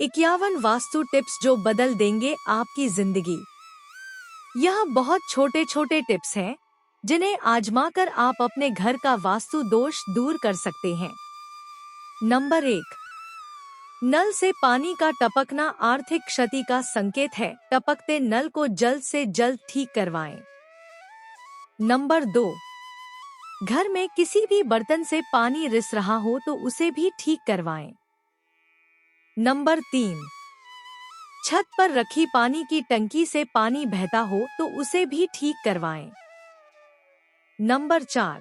51 vastu tips जो बदल देंगे आपकी जिंदगी। यह बहुत छोटे छोटे टिप्स हैं जिन्हें आजमाकर आप अपने घर का वास्तु दोष दूर कर सकते हैं। नंबर 1, नल से पानी का टपकना आर्थिक क्षति का संकेत है। टपकते नल को जल्द से जल्द ठीक करवाएं। नंबर 2, घर में किसी भी बर्तन से पानी रिस रहा हो तो उसे भी ठीक करवाएं। नंबर 3, छत पर रखी पानी की टंकी से पानी बहता हो तो उसे भी ठीक करवाएं। नंबर 4,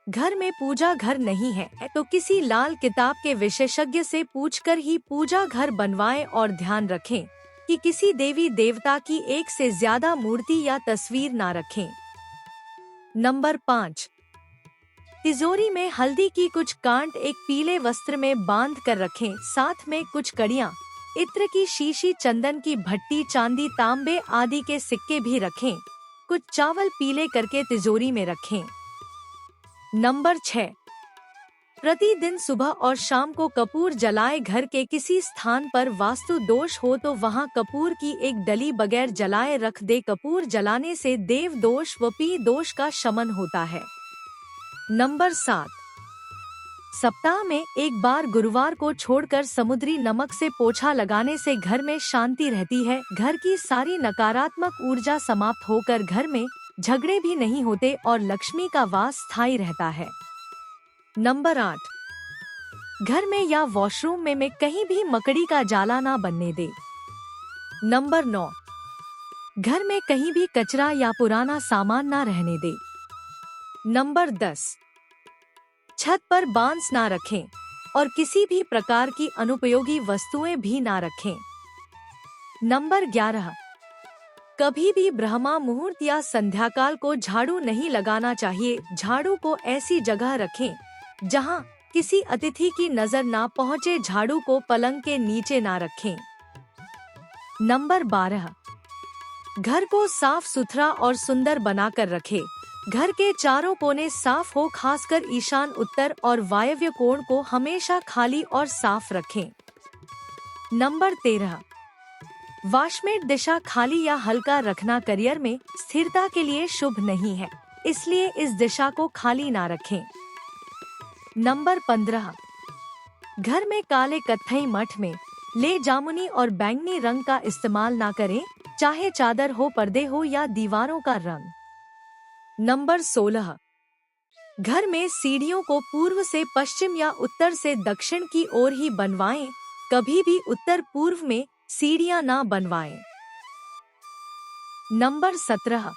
घर में पूजा घर नहीं है तो किसी लाल किताब के विशेषज्ञ से पूछकर ही पूजा घर बनवाएं और ध्यान रखें कि किसी देवी देवता की एक से ज्यादा मूर्ति या तस्वीर ना रखें। नंबर 5, तिजोरी में हल्दी की कुछ गांठ एक पीले वस्त्र में बांध कर रखें। साथ में कुछ कड़ियाँ, इत्र की शीशी, चंदन की भट्टी, चांदी, तांबे आदि के सिक्के भी रखें। कुछ चावल पीले करके तिजोरी में रखें। नंबर 6, प्रतिदिन सुबह और शाम को कपूर जलाए। घर के किसी स्थान पर वास्तु दोष हो तो वहां कपूर की एक डली बगैर जलाए रख दे। कपूर जलाने से देव दोष व पी दोष का शमन होता है। नंबर 7, सप्ताह में एक बार गुरुवार को छोड़कर समुद्री नमक से पोछा लगाने से घर में शांति रहती है। घर की सारी नकारात्मक ऊर्जा समाप्त होकर घर में झगड़े भी नहीं होते और लक्ष्मी का वास स्थायी रहता है। नंबर 8, घर में या वॉशरूम में कहीं भी मकड़ी का जाला ना बनने दे। नंबर 9, घर में कहीं भी कचरा या पुराना सामान ना रहने दे। नंबर 10, छत पर बांस ना रखें और किसी भी प्रकार की अनुपयोगी वस्तुएं भी ना रखें। नंबर 11, कभी भी ब्रह्मा मुहूर्त या संध्याकाल को झाड़ू नहीं लगाना चाहिए। झाड़ू को ऐसी जगह रखें जहां किसी अतिथि की नजर ना पहुंचे। झाड़ू को पलंग के नीचे ना रखें। नंबर 12, घर को साफ सुथरा और सुंदर बनाकर रखें। घर के चारों कोने साफ हो, खासकर ईशान, उत्तर और वायव्य कोण को हमेशा खाली और साफ रखें। नंबर 13, वाशमेट दिशा खाली या हल्का रखना करियर में स्थिरता के लिए शुभ नहीं है, इसलिए इस दिशा को खाली ना रखें। नंबर 15, घर में काले, कत्थई, मठ में ले जामुनी और बैंगनी रंग का इस्तेमाल ना करें, चाहे चादर हो, पर्दे हो या दीवारों का रंग। नंबर 16, घर में सीढ़ियों को पूर्व से पश्चिम या उत्तर से दक्षिण की ओर ही बनवाएं। कभी भी उत्तर पूर्व में सीढ़ियां ना बनवाएं। नंबर 17,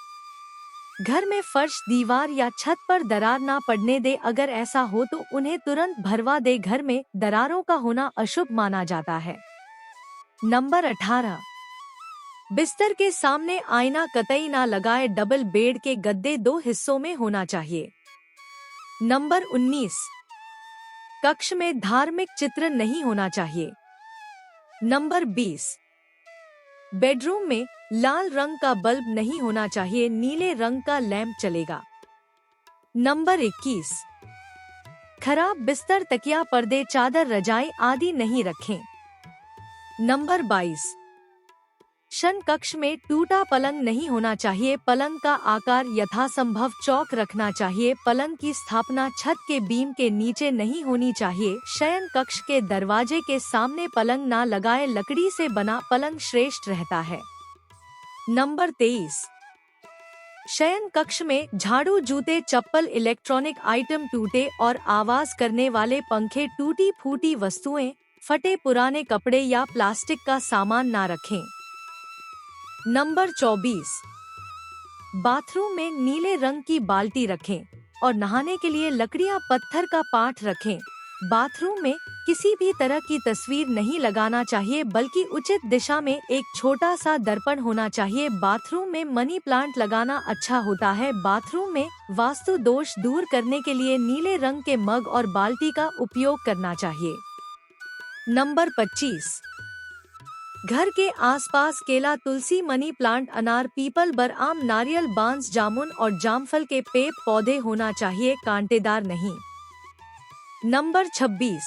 घर में फर्श, दीवार या छत पर दरार ना पड़ने दे। अगर ऐसा हो तो उन्हें तुरंत भरवा दे। घर में दरारों का होना अशुभ माना जाता है। नंबर 18, बिस्तर के सामने आईना कतई ना लगाए। डबल बेड के गद्दे 2 हिस्सों में होना चाहिए। नंबर 19, कक्ष में धार्मिक चित्र नहीं होना चाहिए। नंबर 20, बेडरूम में लाल रंग का बल्ब नहीं होना चाहिए, नीले रंग का लैंप चलेगा। नंबर 21, खराब बिस्तर, तकिया, पर्दे, चादर, रजाई आदि नहीं रखें। नंबर 22, शन कक्ष में टूटा पलंग नहीं होना चाहिए। पलंग का आकार यथासंभव चौक रखना चाहिए। पलंग की स्थापना छत के बीम के नीचे नहीं होनी चाहिए। शयन कक्ष के दरवाजे के सामने पलंग ना लगाए। लकड़ी से बना पलंग श्रेष्ठ रहता है। नंबर 23, शयन कक्ष में झाड़ू, जूते, चप्पल, इलेक्ट्रॉनिक आइटम, टूटे और आवाज करने वाले पंखे, टूटी फूटी वस्तुएं, फटे पुराने कपड़े या प्लास्टिक का सामान ना रखें। नंबर 24, बाथरूम में नीले रंग की बाल्टी रखें और नहाने के लिए लकड़ियां, पत्थर का पाट रखें। बाथरूम में किसी भी तरह की तस्वीर नहीं लगाना चाहिए, बल्कि उचित दिशा में एक छोटा सा दर्पण होना चाहिए। बाथरूम में मनी प्लांट लगाना अच्छा होता है। बाथरूम में वास्तु दोष दूर करने के लिए नीले रंग के मग और बाल्टी का उपयोग करना चाहिए। नंबर 25, घर के आसपास केला, तुलसी, मनी प्लांट, अनार, पीपल, बरआम, नारियल, बांस, जामुन और जामफल के पेड़ पौधे होना चाहिए, कांटेदार नहीं। नंबर 26,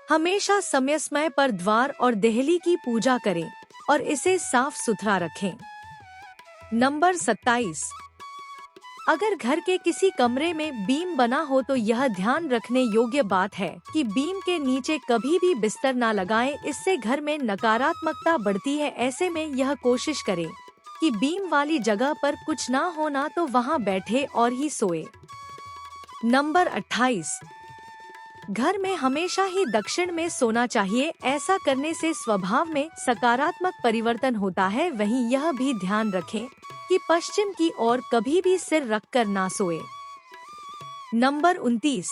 हमेशा समय समय पर द्वार और देहली की पूजा करें और इसे साफ सुथरा रखें। नंबर 27। अगर घर के किसी कमरे में बीम बना हो तो यह ध्यान रखने योग्य बात है कि बीम के नीचे कभी भी बिस्तर ना लगाएं, इससे घर में नकारात्मकता बढ़ती है। ऐसे में यह कोशिश करें कि बीम वाली जगह पर कुछ ना हो, ना तो वहां बैठे और ही सोए। नंबर 28। घर में हमेशा ही दक्षिण में सोना चाहिए, ऐसा करने से स्वभाव में सकारात्मक परिवर्तन होता है। वहीं यह भी ध्यान रखें कि पश्चिम की ओर कभी भी सिर रखकर ना सोए। नंबर 29।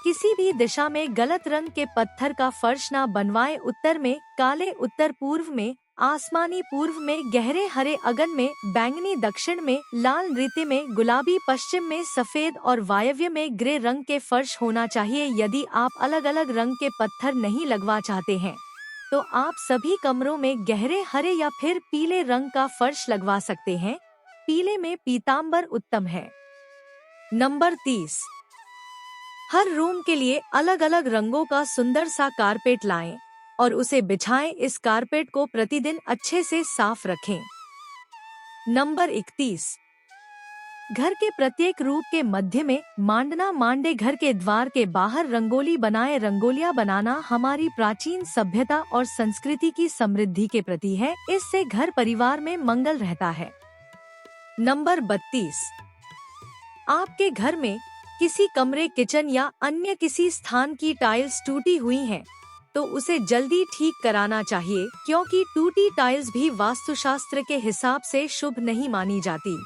किसी भी दिशा में गलत रंग के पत्थर का फर्श ना बनवाएं। उत्तर में काले, उत्तर पूर्व में आसमानी, पूर्व में गहरे हरे, अगन में बैंगनी, दक्षिण में लाल, रीति में गुलाबी, पश्चिम में सफेद और वायव्य में ग्रे रंग के फर्श होना चाहिए। यदि आप अलग अलग रंग के पत्थर नहीं लगवा चाहते हैं तो आप सभी कमरों में गहरे हरे या फिर पीले रंग का फर्श लगवा सकते हैं। पीले में पीतांबर उत्तम है। नंबर 30। हर रूम के लिए अलग अलग रंगों का सुंदर सा कारपेट लाएं और उसे बिछाएं। इस कारपेट को प्रतिदिन अच्छे से साफ रखें। नंबर 31। घर के प्रत्येक रूप के मध्य में मांडना मांडे। घर के द्वार के बाहर रंगोली बनाएं। रंगोलियां बनाना हमारी प्राचीन सभ्यता और संस्कृति की समृद्धि के प्रति है। इससे घर परिवार में मंगल रहता है। नंबर 32। आपके घर में किसी कमरे, किचन या अन्य किसी स्थान की टाइल्स टूटी हुई हैं, तो उसे जल्दी ठीक कराना चाहिए, क्योंकि टूटी टाइल्स भी वास्तुशास्त्र के हिसाब से शुभ नहीं मानी जाती।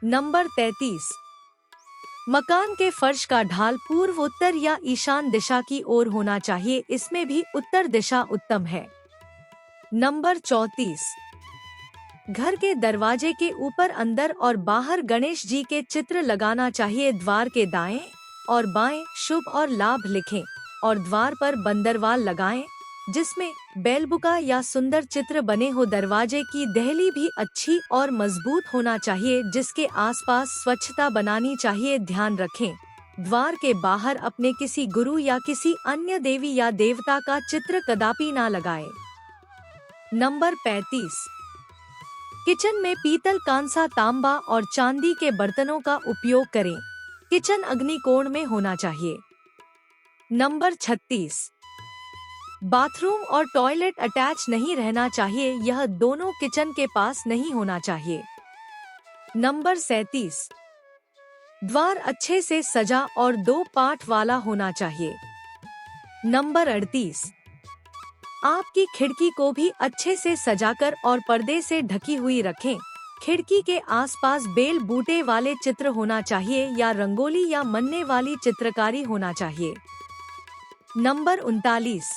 नंबर 33। मकान के फर्श का ढाल पूर्व, उत्तर या ईशान दिशा की ओर होना चाहिए। इसमें भी उत्तर दिशा उत्तम है। नंबर 34। घर के दरवाजे के ऊपर अंदर और बाहर गणेश जी के चित्र लगाना चाहिए। द्वार के दाएं और बाएं शुभ और लाभ लिखें और द्वार पर बंदरवाल लगाएं जिसमें बेलबुका या सुंदर चित्र बने हो। दरवाजे की देहली भी अच्छी और मजबूत होना चाहिए, जिसके आसपास स्वच्छता बनानी चाहिए। ध्यान रखें, द्वार के बाहर अपने किसी गुरु या किसी अन्य देवी या देवता का चित्र कदापि ना लगाएं। नंबर 35। किचन में पीतल, कांसा, तांबा और चांदी के बर्तनों का उपयोग करें। किचन अग्निकोण में होना चाहिए। नंबर 36। बाथरूम और टॉयलेट अटैच नहीं रहना चाहिए, यह दोनों किचन के पास नहीं होना चाहिए। नंबर 37। द्वार अच्छे से सजा और 2 पाट वाला होना चाहिए। नंबर 38। आपकी खिड़की को भी अच्छे से सजाकर और पर्दे से ढकी हुई रखें। खिड़की के आसपास बेल बूटे वाले चित्र होना चाहिए या रंगोली या मन्ने वाली चित्रकारी होना चाहिए। नंबर 39।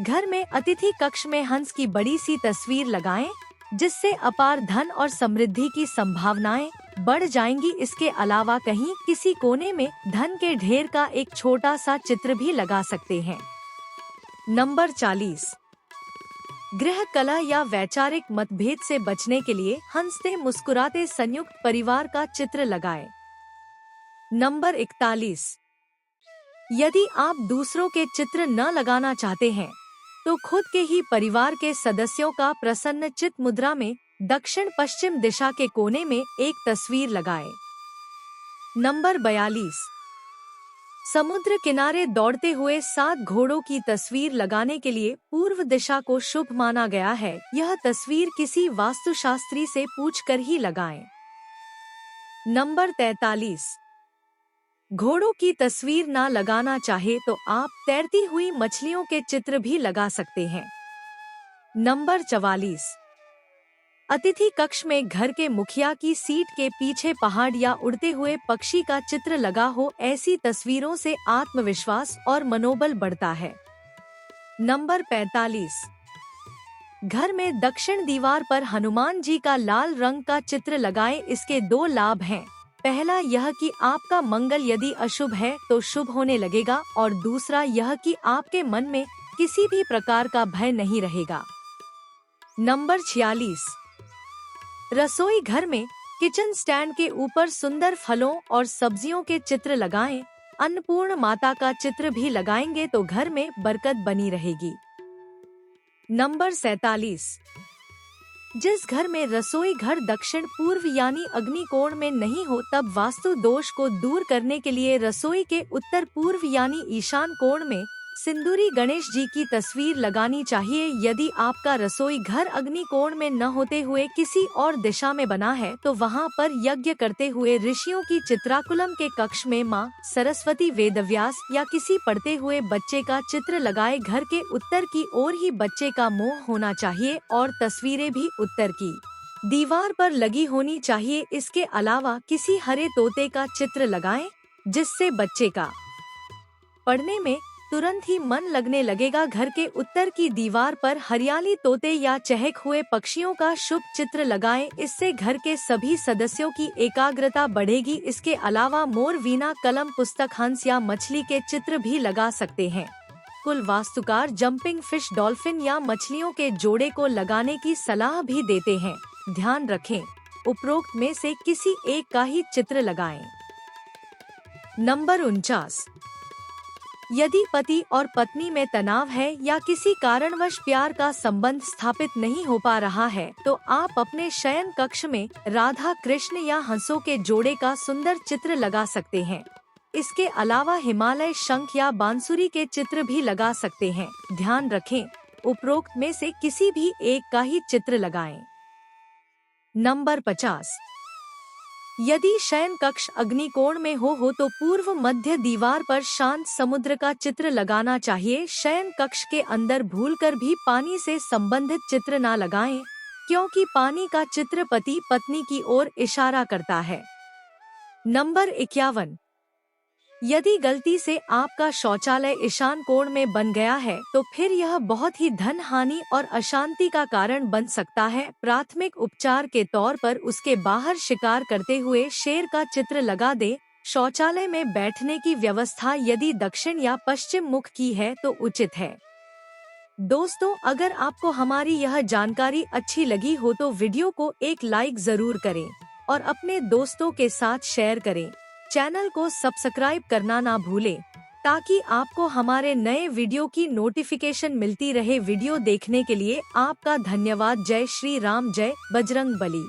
घर में अतिथि कक्ष में हंस की बड़ी सी तस्वीर लगाएं, जिससे अपार धन और समृद्धि की संभावनाएं बढ़ जाएंगी। इसके अलावा कहीं किसी कोने में धन के ढेर का एक छोटा सा चित्र भी लगा सकते हैं। नंबर 40। गृह कलह या वैचारिक मतभेद से बचने के लिए हंसते मुस्कुराते संयुक्त परिवार का चित्र लगाएं। नंबर 41। यदि आप दूसरों के चित्र न लगाना चाहते हैं तो खुद के ही परिवार के सदस्यों का प्रसन्न चित मुद्रा में दक्षिण पश्चिम दिशा के कोने में एक तस्वीर लगाएं। नंबर 42। समुद्र किनारे दौड़ते हुए 7 घोड़ों की तस्वीर लगाने के लिए पूर्व दिशा को शुभ माना गया है। यह तस्वीर किसी वास्तुशास्त्री से पूछकर ही लगाएं। नंबर 43। घोड़ों की तस्वीर ना लगाना चाहे तो आप तैरती हुई मछलियों के चित्र भी लगा सकते हैं। नंबर 44। अतिथि कक्ष में घर के मुखिया की सीट के पीछे पहाड़ या उड़ते हुए पक्षी का चित्र लगा हो। ऐसी तस्वीरों से आत्मविश्वास और मनोबल बढ़ता है। नंबर 45। घर में दक्षिण दीवार पर हनुमान जी का लाल रंग का चित्र लगाएं। इसके 2 लाभ हैं। पहला यह कि आपका मंगल यदि अशुभ है तो शुभ होने लगेगा, और दूसरा यह कि आपके मन में किसी भी प्रकार का भय नहीं रहेगा। नंबर 46। रसोई घर में किचन स्टैंड के ऊपर सुंदर फलों और सब्जियों के चित्र लगाएं। अन्नपूर्ण माता का चित्र भी लगाएंगे तो घर में बरकत बनी रहेगी। नंबर 47। जिस घर में रसोई घर दक्षिण पूर्व यानी अग्निकोण में नहीं हो, तब वास्तु दोष को दूर करने के लिए रसोई के उत्तर पूर्व यानी ईशान कोण में सिंदूरी गणेश जी की तस्वीर लगानी चाहिए। यदि आपका रसोई घर अग्निकोण में न होते हुए किसी और दिशा में बना है तो वहां पर यज्ञ करते हुए ऋषियों की चित्राकुलम के कक्ष में मां सरस्वती, वेदव्यास या किसी पढ़ते हुए बच्चे का चित्र लगाए। घर के उत्तर की ओर ही बच्चे का मुंह होना चाहिए और तस्वीरें भी उत्तर की दीवार पर लगी होनी चाहिए। इसके अलावा किसी हरे तोते का चित्र लगाएं, जिससे बच्चे का पढ़ने में तुरंत ही मन लगने लगेगा। घर के उत्तर की दीवार पर हरियाली, तोते या चहक हुए पक्षियों का शुभ चित्र लगाएं। इससे घर के सभी सदस्यों की एकाग्रता बढ़ेगी। इसके अलावा मोर, वीणा, कलम, पुस्तक, हंस या मछली के चित्र भी लगा सकते हैं। कुल वास्तुकार जंपिंग फिश, डॉल्फिन या मछलियों के जोड़े को लगाने की सलाह भी देते हैं। ध्यान रखें, उपरोक्त में से किसी एक का ही चित्र लगाएं। नंबर 49। यदि पति और पत्नी में तनाव है या किसी कारणवश प्यार का संबंध स्थापित नहीं हो पा रहा है तो आप अपने शयन कक्ष में राधा, कृष्ण या हंसों के जोड़े का सुंदर चित्र लगा सकते हैं। इसके अलावा हिमालय, शंख या बांसुरी के चित्र भी लगा सकते हैं। ध्यान रखें, उपरोक्त में से किसी भी एक का ही चित्र लगाएं। नंबर 50। यदि शयन कक्ष अग्निकोण में हो तो पूर्व मध्य दीवार पर शांत समुद्र का चित्र लगाना चाहिए। शयन कक्ष के अंदर भूलकर भी पानी से संबंधित चित्र न लगाएं, क्योंकि पानी का चित्र पति पत्नी की ओर इशारा करता है। नंबर 51। यदि गलती से आपका शौचालय ईशान कोण में बन गया है तो फिर यह बहुत ही धन हानि और अशांति का कारण बन सकता है। प्राथमिक उपचार के तौर पर उसके बाहर शिकार करते हुए शेर का चित्र लगा दे। शौचालय में बैठने की व्यवस्था यदि दक्षिण या पश्चिम मुख की है तो उचित है। दोस्तों, अगर आपको हमारी यह जानकारी अच्छी लगी हो तो वीडियो को एक लाइक जरूर करें और अपने दोस्तों के साथ शेयर करें। चैनल को सब्सक्राइब करना ना भूलें, ताकि आपको हमारे नए वीडियो की नोटिफिकेशन मिलती रहे। वीडियो देखने के लिए आपका धन्यवाद। जय श्री राम, जय बजरंग बली।